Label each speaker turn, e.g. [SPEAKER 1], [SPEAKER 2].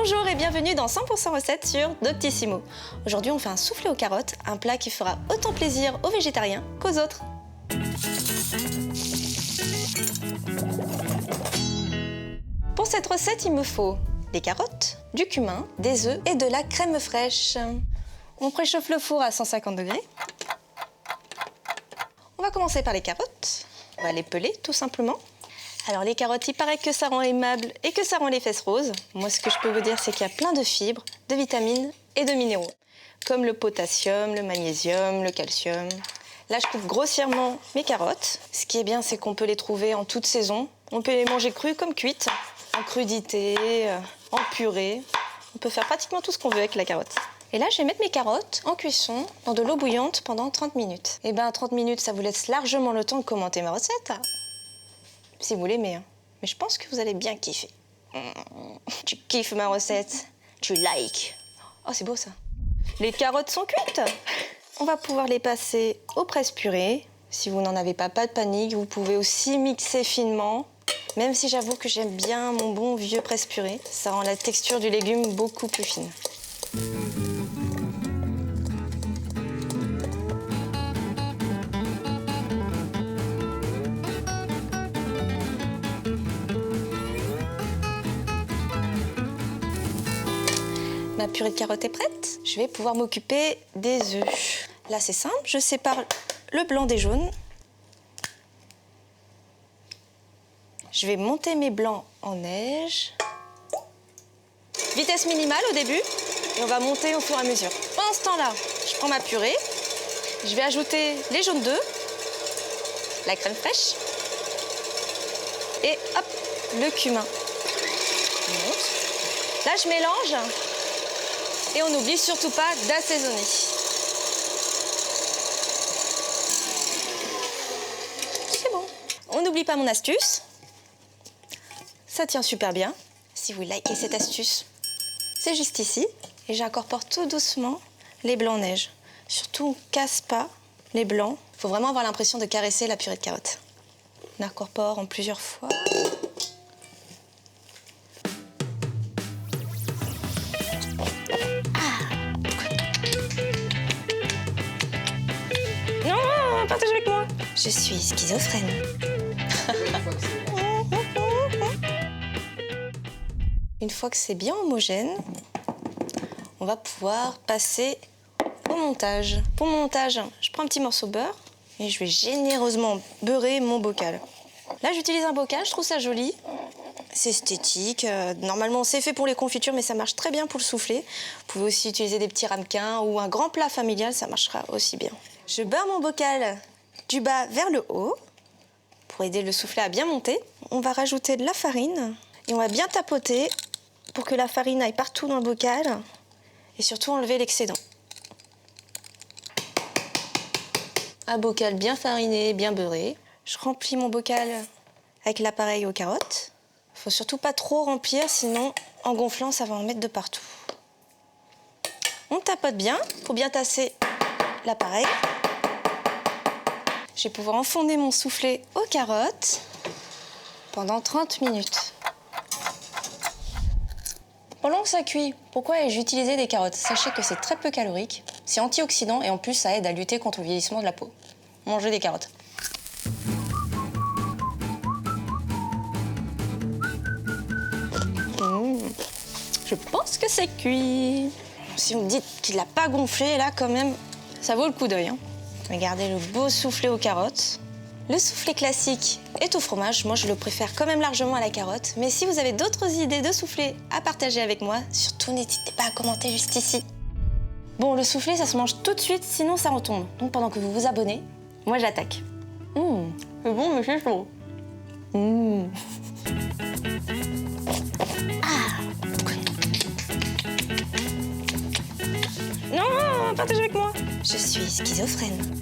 [SPEAKER 1] Bonjour et bienvenue dans 100% recettes sur Doctissimo. Aujourd'hui on fait un soufflé aux carottes, un plat qui fera autant plaisir aux végétariens qu'aux autres. Pour cette recette, il me faut des carottes, du cumin, des œufs et de la crème fraîche. On préchauffe le four à 150 degrés. On va commencer par les carottes. On va les peler tout simplement. Alors les carottes, il paraît que ça rend aimable et que ça rend les fesses roses. Moi, ce que je peux vous dire, c'est qu'il y a plein de fibres, de vitamines et de minéraux, comme le potassium, le magnésium, le calcium. Là, je coupe grossièrement mes carottes. Ce qui est bien, c'est qu'on peut les trouver en toute saison. On peut les manger crues comme cuites, en crudité, en purée. On peut faire pratiquement tout ce qu'on veut avec la carotte. Et là, je vais mettre mes carottes en cuisson dans de l'eau bouillante pendant 30 minutes. Et bien, 30 minutes, ça vous laisse largement le temps de commenter ma recette. Si vous l'aimez, hein. Mais je pense que vous allez bien kiffer. Tu kiffes ma recette, tu likes. Oh, c'est beau ça. Les carottes sont cuites. On va pouvoir les passer au presse-purée. Si vous n'en avez pas de panique, vous pouvez aussi mixer finement. Même si j'avoue que j'aime bien mon bon vieux presse-purée. Ça rend la texture du légume beaucoup plus fine. Ma purée de carottes est prête. Je vais pouvoir m'occuper des œufs. Là, c'est simple. Je sépare le blanc des jaunes. Je vais monter mes blancs en neige. Vitesse minimale au début. Et on va monter au fur et à mesure. Pendant ce temps-là, je prends ma purée. Je vais ajouter les jaunes d'œufs, la crème fraîche. Et hop, le cumin. Je monte. Là, je mélange. Et on n'oublie surtout pas d'assaisonner. C'est bon. On n'oublie pas mon astuce. Ça tient super bien. Si vous likez cette astuce, c'est juste ici. Et j'incorpore tout doucement les blancs en neige. Surtout, on ne casse pas les blancs. Il faut vraiment avoir l'impression de caresser la purée de carottes. On incorpore en plusieurs fois. Partagez avec moi. Je suis schizophrène. Une fois que c'est bien homogène, on va pouvoir passer au montage. Pour mon montage, je prends un petit morceau de beurre et je vais généreusement beurrer mon bocal. Là, j'utilise un bocal, je trouve ça joli. C'est esthétique. Normalement, c'est fait pour les confitures, mais ça marche très bien pour le soufflé. Vous pouvez aussi utiliser des petits ramequins ou un grand plat familial, ça marchera aussi bien. Je beurre mon bocal du bas vers le haut pour aider le soufflé à bien monter. On va rajouter de la farine et on va bien tapoter pour que la farine aille partout dans le bocal et surtout enlever l'excédent. Un bocal bien fariné, bien beurré. Je remplis mon bocal avec l'appareil aux carottes. Il ne faut surtout pas trop remplir, sinon en gonflant, ça va en mettre de partout. On tapote bien pour bien tasser l'appareil. Je vais pouvoir enfourner mon soufflé aux carottes pendant 30 minutes. Pendant que ça cuit, pourquoi ai-je utilisé des carottes? Sachez que c'est très peu calorique, c'est antioxydant et en plus ça aide à lutter contre le vieillissement de la peau. Mangez des carottes. Je pense que c'est cuit. Si vous me dites qu'il n'a pas gonflé, là quand même, ça vaut le coup d'œil. Hein. Regardez le beau soufflé aux carottes. Le soufflé classique est au fromage. Moi, je le préfère quand même largement à la carotte. Mais si vous avez d'autres idées de soufflé à partager avec moi, surtout n'hésitez pas à commenter juste ici. Bon, le soufflé, ça se mange tout de suite, sinon ça retombe. Donc pendant que vous vous abonnez, moi j'attaque. C'est bon, mais c'est chaud. Non, partagez avec moi. Je suis schizophrène.